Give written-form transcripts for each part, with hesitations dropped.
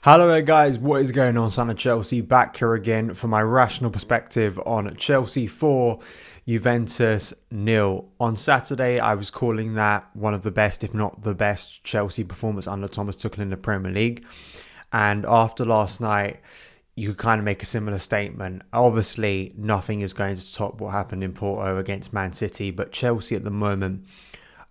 Hello there guys, what is going on? SonOfChelsea back here again for my rational perspective on Chelsea 4, Juventus 0. On Saturday I was calling that one of the best, if not the best, Chelsea performance under Thomas Tuchel in the Premier League. And after last night, you could kind of make a similar statement. Obviously, nothing is going to top what happened in Porto against Man City, but Chelsea at the moment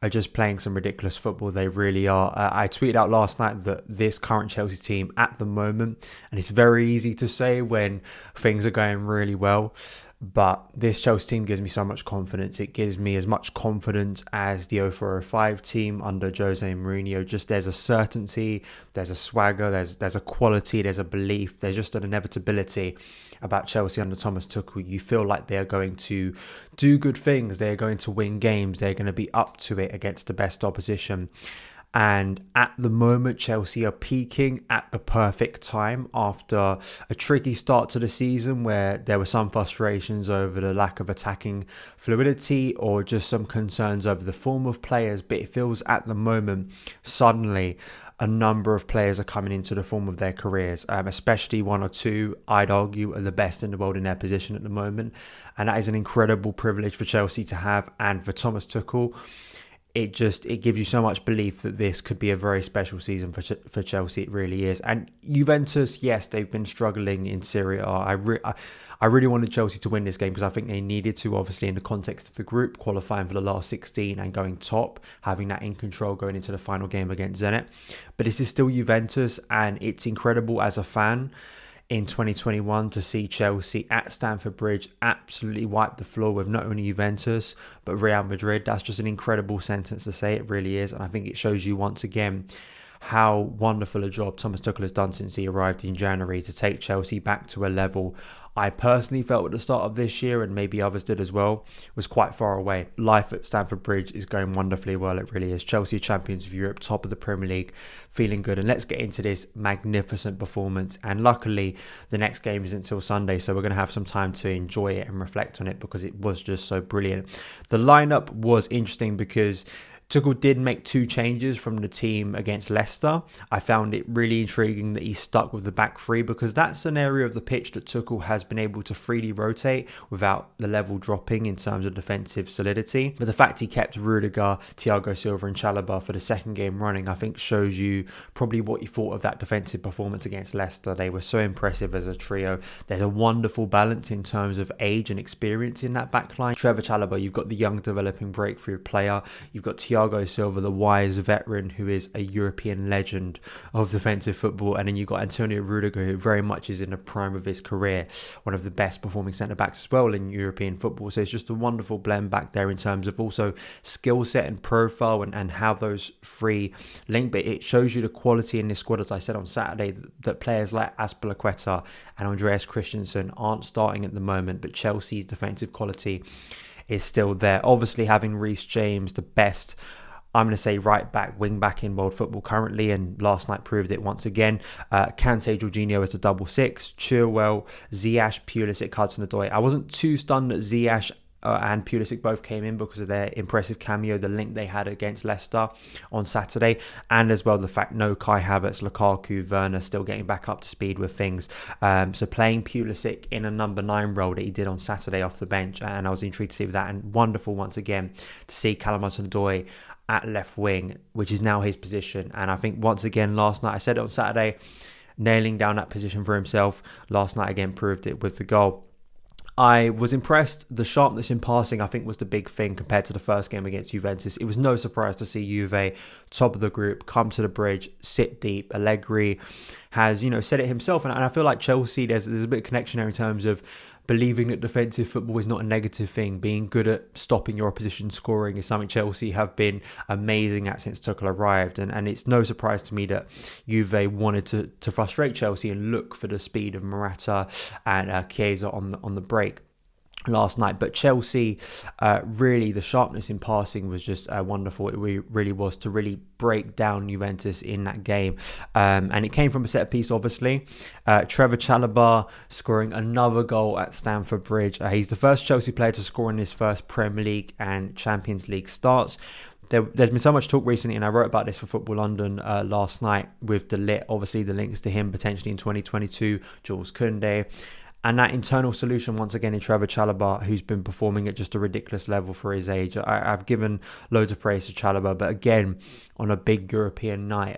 are just playing some ridiculous football. They really are. I tweeted out last night that this current Chelsea team at the moment, and it's very easy to say when things are going really well, but this Chelsea team gives me so much confidence. It gives me as much confidence as the 0405 team under Jose Mourinho. Just there's a certainty, there's a swagger, there's a quality, there's a belief, there's just an inevitability about Chelsea under Thomas Tuchel. You feel like they're going to do good things, they're going to win games, they're going to be up to it against the best opposition. And at the moment, Chelsea are peaking at the perfect time after a tricky start to the season where there were some frustrations over the lack of attacking fluidity or just some concerns over the form of players. But it feels at the moment, suddenly, a number of players are coming into the form of their careers, especially one or two, I'd argue, are the best in the world in their position at the moment. And that is an incredible privilege for Chelsea to have, and for Thomas Tuchel. It gives you so much belief that this could be a very special season for Chelsea. It really is. And Juventus, yes, they've been struggling in Serie A. I really wanted Chelsea to win this game because I think they needed to, obviously, in the context of the group, qualifying for the last 16 and going top, having that in control going into the final game against Zenit. But this is still Juventus, and it's incredible as a fan in 2021 to see Chelsea at Stamford Bridge absolutely wipe the floor with not only Juventus but Real Madrid. That's just an incredible sentence to say, it really is. And I think it shows you once again how wonderful a job Thomas Tuchel has done since he arrived in January to take Chelsea back to a level I personally felt at the start of this year, and maybe others did as well, was quite far away. Life at Stamford Bridge is going wonderfully well, it really is. Chelsea champions of Europe, top of the Premier League, feeling good. And let's get into this magnificent performance. And luckily, the next game isn't until Sunday, so we're going to have some time to enjoy it and reflect on it because it was just so brilliant. The lineup was interesting because Tuchel did make two changes from the team against Leicester. I found it really intriguing that he stuck with the back three because that's an area of the pitch that Tuchel has been able to freely rotate without the level dropping in terms of defensive solidity. But the fact he kept Rudiger, Thiago Silva and Chalobah for the second game running, I think shows you probably what you thought of that defensive performance against Leicester. They were so impressive as a trio. There's a wonderful balance in terms of age and experience in that back line. Trevoh Chalobah, you've got the young developing breakthrough player. You've got Thiago Silva, the wise veteran who is a European legend of defensive football, and then you've got Antonio Rudiger, who very much is in the prime of his career, one of the best performing centre-backs as well in European football. So it's just a wonderful blend back there in terms of also skill set and profile and how those three link. But it shows you the quality in this squad, as I said on Saturday, that players like Azpilicueta and Andreas Christensen aren't starting at the moment, but Chelsea's defensive quality is still there. Obviously, having Reece James, the best, I'm going to say, right back, wing back in world football currently, and last night proved it once again. Kante, Jorginho as a double six, Chilwell, Ziyech, Pulisic, Hudson-Odoi. I wasn't too stunned that Ziyech and Pulisic both came in because of their impressive cameo, the link they had against Leicester on Saturday, and as well the fact no Kai Havertz, Lukaku, Werner still getting back up to speed with things. So playing Pulisic in a number 9 role that he did on Saturday off the bench, and I was intrigued to see that, and wonderful once again to see Callum Hudson-Odoi at left wing, which is now his position. And I think once again last night, I said it on Saturday, nailing down that position for himself. Last night again proved it with the goal. I was impressed. The sharpness in passing, I think, was the big thing compared to the first game against Juventus. It was no surprise to see Juve, top of the group, come to the bridge, sit deep. Allegri has, said it himself. And I feel like Chelsea, there's a bit of connection there in terms of believing that defensive football is not a negative thing. Being good at stopping your opposition scoring is something Chelsea have been amazing at since Tuchel arrived. And it's no surprise to me that Juve wanted to frustrate Chelsea and look for the speed of Morata and Chiesa on the break last night. But Chelsea, really, the sharpness in passing was just wonderful. It really was to really break down Juventus in that game. And it came from a set piece, obviously. Trevoh Chalobah scoring another goal at Stamford Bridge. He's the first Chelsea player to score in his first Premier League and Champions League starts. there's been so much talk recently, and I wrote about this for Football London last night with the lit, obviously the links to him potentially in 2022, Jules Koundé. And that internal solution, once again, in Trevoh Chalobah, who's been performing at just a ridiculous level for his age. I've given loads of praise to Chalobah, but again, on a big European night,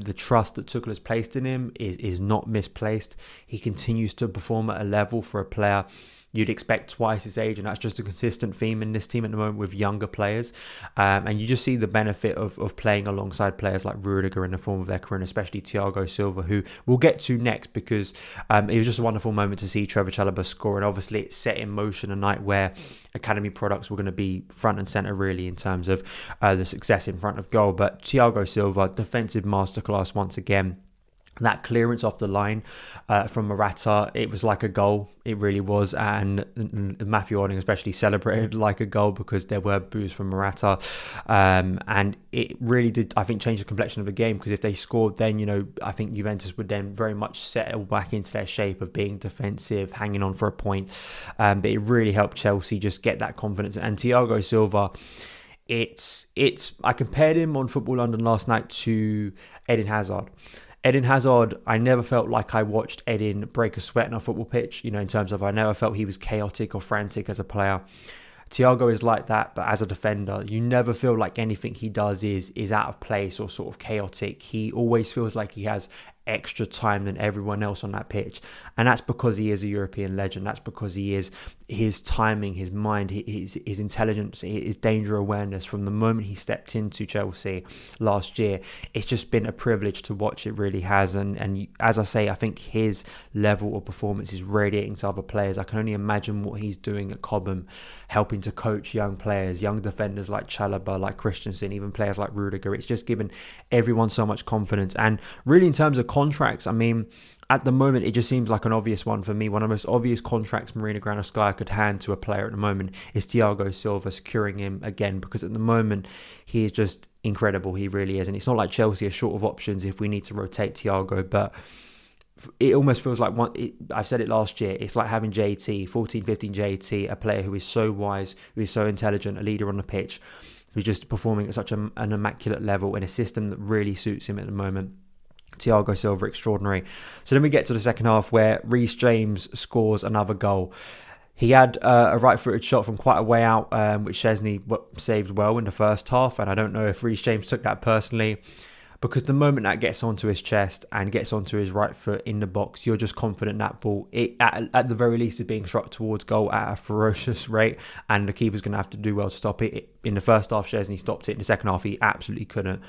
the trust that Tuchel has placed in him is not misplaced. He continues to perform at a level for a player you'd expect twice his age, and that's just a consistent theme in this team at the moment with younger players. And you just see the benefit of playing alongside players like Rudiger in the form of their career, and especially Thiago Silva, who we'll get to next, because it was just a wonderful moment to see Trevoh Chalobah score, and obviously it set in motion a night where academy products were going to be front and centre really in terms of the success in front of goal. But Thiago Silva, defensive masterclass once again. That clearance off the line from Morata, it was like a goal. It really was. And Matthew Ording especially celebrated like a goal because there were boos from Morata. And it really did, I think, change the complexion of the game, because if they scored then, I think Juventus would then very much settle back into their shape of being defensive, hanging on for a point. But it really helped Chelsea just get that confidence. And Thiago Silva, I compared him on Football London last night to Eden Hazard. Eden Hazard, I never felt like I watched Eden break a sweat on a football pitch, in terms of I never felt he was chaotic or frantic as a player. Thiago is like that, but as a defender, you never feel like anything he does is out of place or sort of chaotic. He always feels like he has extra time than everyone else on that pitch, and that's because he is a European legend. That's because he is his timing, his mind, his intelligence, his danger awareness from the moment he stepped into Chelsea last year. It's just been a privilege to watch. It really has, and as I say, I think his level of performance is radiating to other players. I can only imagine what he's doing at Cobham, helping to coach young players, young defenders like Chalobah, like Christensen, even players like Rudiger. It's just given everyone so much confidence. And really, in terms of contracts, I mean, at the moment, it just seems like an obvious one for me. One of the most obvious contracts Marina Granovskaya could hand to a player at the moment is Thiago Silva, securing him again, because at the moment, he is just incredible. He really is. And it's not like Chelsea are short of options if we need to rotate Thiago, but it almost feels like I've said it last year, it's like having JT, 14-15 JT, a player who is so wise, who is so intelligent, a leader on the pitch, who's just performing at such an immaculate level in a system that really suits him at the moment. Thiago Silva, extraordinary. So then we get to the second half where Reece James scores another goal. He had a right-footed shot from quite a way out, which Szczesny saved well in the first half, and I don't know if Reece James took that personally, because the moment that gets onto his chest and gets onto his right foot in the box, you're just confident that ball, at the very least, is being struck towards goal at a ferocious rate, and the keeper's going to have to do well to stop it. In the first half, Szczesny stopped it. In the second half, he absolutely couldn't.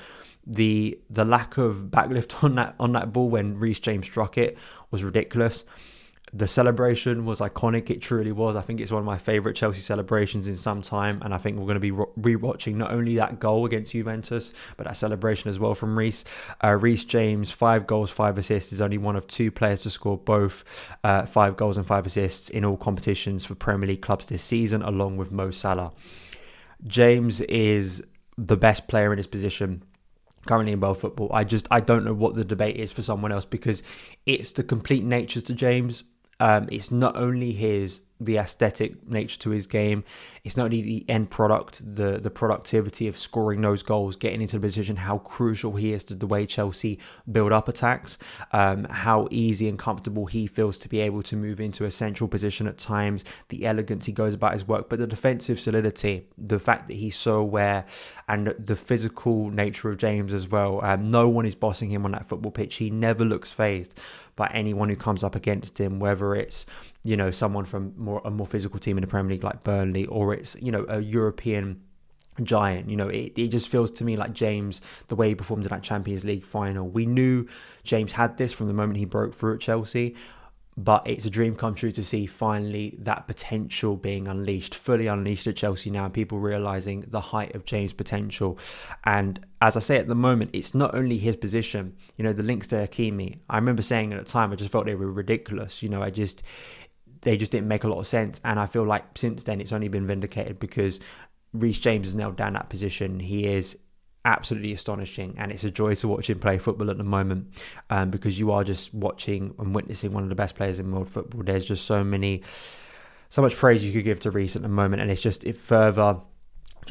The lack of backlift on that ball when Reece James struck it was ridiculous. The celebration was iconic. It truly was. I think it's one of my favourite Chelsea celebrations in some time. And I think we're going to be re-watching not only that goal against Juventus, but that celebration as well from Reece. Reece James, 5 goals, 5 assists, is only one of 2 players to score both 5 goals and 5 assists in all competitions for Premier League clubs this season, along with Mo Salah. James is the best player in his position currently in world football. I don't know what the debate is for someone else, because it's the complete nature to James. It's not only the aesthetic nature to his game. It's not only the end product, the productivity of scoring those goals, getting into the position, how crucial he is to the way Chelsea build up attacks, how easy and comfortable he feels to be able to move into a central position at times, the elegance he goes about his work, but the defensive solidity, the fact that he's so aware, and the physical nature of James as well. No one is bossing him on that football pitch. He never looks fazed by anyone who comes up against him, whether it's someone from a more physical team in the Premier League like Burnley, or it's a European giant. It just feels to me like James, the way he performed in that Champions League final, we knew James had this from the moment he broke through at Chelsea. But it's a dream come true to see finally that potential being unleashed, fully unleashed at Chelsea now, and people realising the height of James' potential. And as I say, at the moment, it's not only his position, the links to Hakimi. I remember saying at the time, I just felt they were ridiculous. They just didn't make a lot of sense. And I feel like since then, it's only been vindicated, because Reece James has nailed down that position. He is absolutely astonishing, and it's a joy to watch him play football at the moment, because you are just watching and witnessing one of the best players in world football. There's just so much praise you could give to Reece at the moment, and it further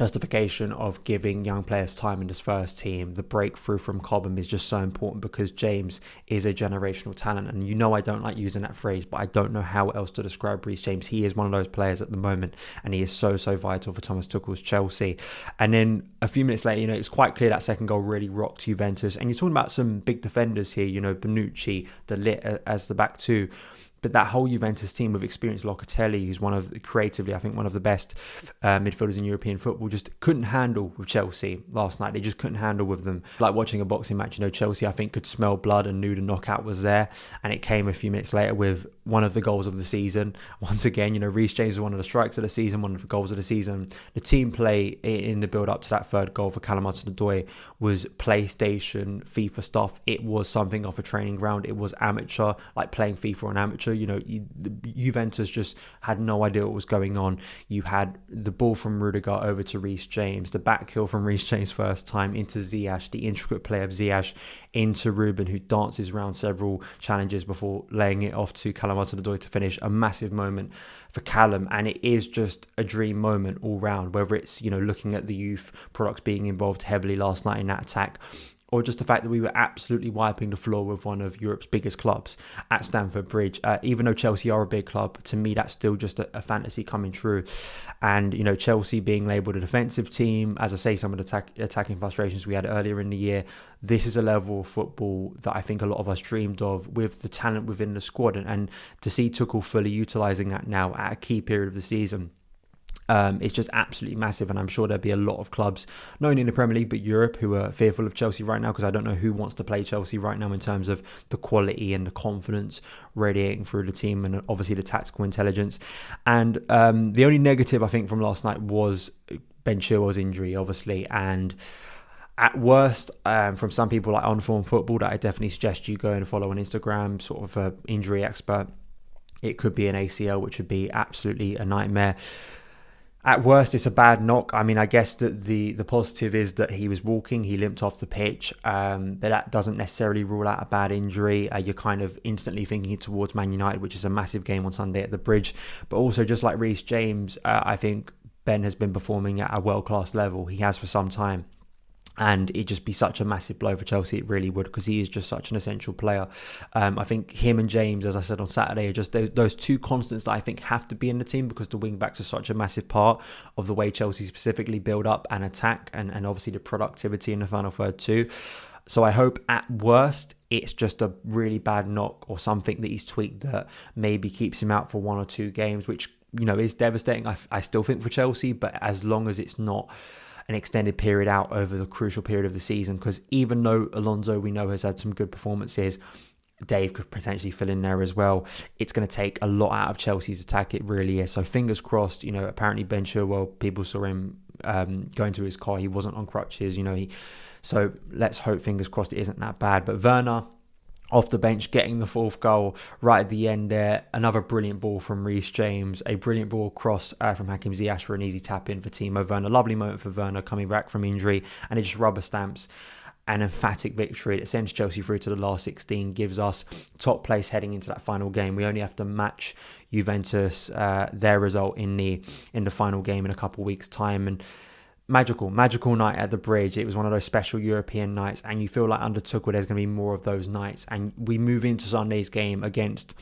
justification of giving young players time in this first team. The breakthrough from Cobham is just so important because James is a generational talent. And you know I don't like using that phrase, but I don't know how else to describe Reece James. He is one of those players at the moment, and he is so vital for Thomas Tuchel's Chelsea. And then a few minutes later, it's quite clear that second goal really rocked Juventus. And you're talking about some big defenders here, Bonucci, De Ligt as the back two. But that whole Juventus team with experienced Locatelli, who's creatively, I think, one of the best midfielders in European football, just couldn't handle with Chelsea last night. They just couldn't handle with them. Like watching a boxing match, Chelsea, I think, could smell blood and knew the knockout was there. And it came a few minutes later with one of the goals of the season. Once again, Reece James was one of the strikes of the season, one of the goals of the season. The team play in the build-up to that third goal for Callum Hudson-Odoi was PlayStation, FIFA stuff. It was something off a training ground. It was amateur, like playing FIFA on amateur. Juventus just had no idea what was going on. You had the ball from Rudiger over to Reece James, the back heel from Reece James first time into Ziyech, the intricate play of Ziyech into Ruben, who dances around several challenges before laying it off to Callum Hudson-Odoi to finish. A massive moment for Callum, and it is just a dream moment all round, whether it's looking at the youth products being involved heavily last night in that attack, or just the fact that we were absolutely wiping the floor with one of Europe's biggest clubs at Stamford Bridge. Even though Chelsea are a big club, to me, that's still just a fantasy coming true. And, Chelsea being labelled a defensive team, as I say, some of the attacking frustrations we had earlier in the year, this is a level of football that I think a lot of us dreamed of with the talent within the squad. And to see Tuchel fully utilising that now at a key period of the season, it's just absolutely massive. And I'm sure there'll be a lot of clubs, not only in the Premier League but Europe, who are fearful of Chelsea right now, because I don't know who wants to play Chelsea right now in terms of the quality and the confidence radiating through the team, and obviously the tactical intelligence. And the only negative I think from last night was Ben Chilwell's injury, obviously. And at worst, from some people like On-Form Football, that I definitely suggest you go and follow on Instagram, sort of an injury expert, it could be an ACL, which would be absolutely a nightmare. At worst, it's a bad knock. I mean, I guess that the positive is that he was walking, he limped off the pitch, but that doesn't necessarily rule out a bad injury. You're kind of instantly thinking towards Man United, which is a massive game on Sunday at the Bridge. But also, just like Reece James, I think Ben has been performing at a world-class level. He has for some time. And it'd just be such a massive blow for Chelsea. It really would, because he is just such an essential player. I think him and James, as I said on Saturday, are just those two constants that I think have to be in the team, because the wing-backs are such a massive part of the way Chelsea specifically build up and attack, and obviously the productivity in the final third too. So I hope at worst it's just a really bad knock or something that he's tweaked that maybe keeps him out for 1 or 2 games, which is devastating, I still think, for Chelsea. But as long as it's not an extended period out over the crucial period of the season, because even though Alonso, we know, has had some good performances, Dave could potentially fill in there as well. It's going to take a lot out of Chelsea's attack. It really is. So fingers crossed. Apparently Ben Chilwell, people saw him going to his car. He wasn't on crutches. So let's hope, fingers crossed, it isn't that bad. But Werner, off the bench, getting the 4th goal right at the end there. Another brilliant ball from Reece James. A brilliant ball cross from Hakim Ziyech for an easy tap in for Timo Werner. Lovely moment for Werner coming back from injury. And it just rubber stamps an emphatic victory that sends Chelsea through to the last 16, gives us top place heading into that final game. We only have to match Juventus, their result in the final game in a couple of weeks' time. And magical night at the Bridge. It was one of those special European nights, and you feel like under Tuchel there's going to be more of those nights. And we move into Sunday's game against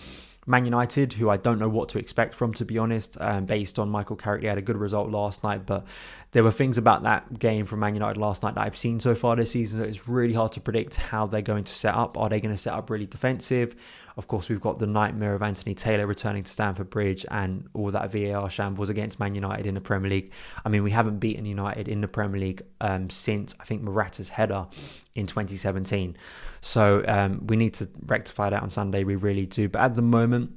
Man United, who I don't know what to expect from, to be honest, based on Michael Carrick. He had a good result last night, but there were things about that game from Man United last night that I've seen so far this season that it's really hard to predict how they're going to set up. Are they going to set up really defensive? Of course, we've got the nightmare of Anthony Taylor returning to Stamford Bridge and all that VAR shambles against Man United in the Premier League. I mean, we haven't beaten United in the Premier League since, I think, Morata's header in 2017. So we need to rectify that on Sunday. We really do. But at the moment,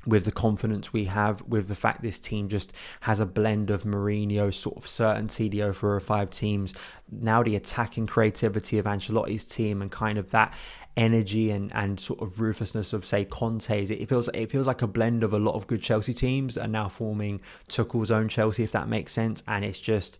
with the confidence we have, with the fact this team just has a blend of Mourinho's sort of certainty, the 0-4-5 teams, now the attacking creativity of Ancelotti's team, and kind of that energy and sort of ruthlessness of, say, Conte's. It feels like a blend of a lot of good Chelsea teams are now forming Tuchel's own Chelsea, if that makes sense. And it's just,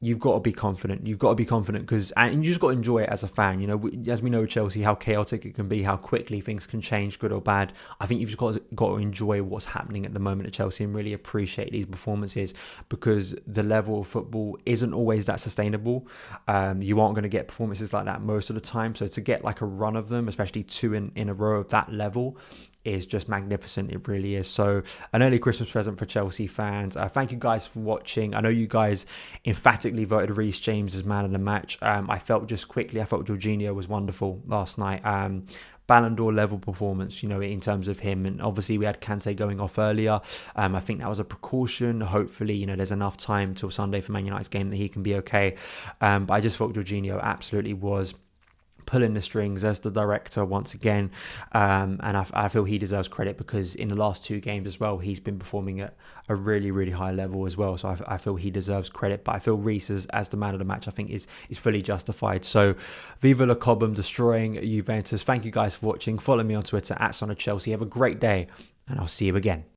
you've got to be confident. You've got to be confident and you just got to enjoy it as a fan. You know, as we know Chelsea, how chaotic it can be, how quickly things can change, good or bad. I think you've just got to enjoy what's happening at the moment at Chelsea and really appreciate these performances, because the level of football isn't always that sustainable. You aren't going to get performances like that most of the time. So to get like a run of them, especially two in a row of that level, is just magnificent. It really is. So an early Christmas present for Chelsea fans. Thank you guys for watching. I know you guys emphatically voted Reece James as man of the match. I felt Jorginho was wonderful last night. Ballon d'Or level performance, you know, in terms of him. And obviously we had Kante going off earlier. I think that was a precaution. Hopefully, you know, there's enough time till Sunday for Man United's game that he can be okay. But I just felt Jorginho absolutely was pulling the strings as the director once again, and I feel he deserves credit, because in the last two games as well he's been performing at a really, really high level as well. So I feel he deserves credit, but I feel Reece as the man of the match I think is fully justified. So Viva la Cobham destroying Juventus. Thank you guys for watching. Follow me on Twitter @SonOfChelsea. Have a great day, and I'll see you again.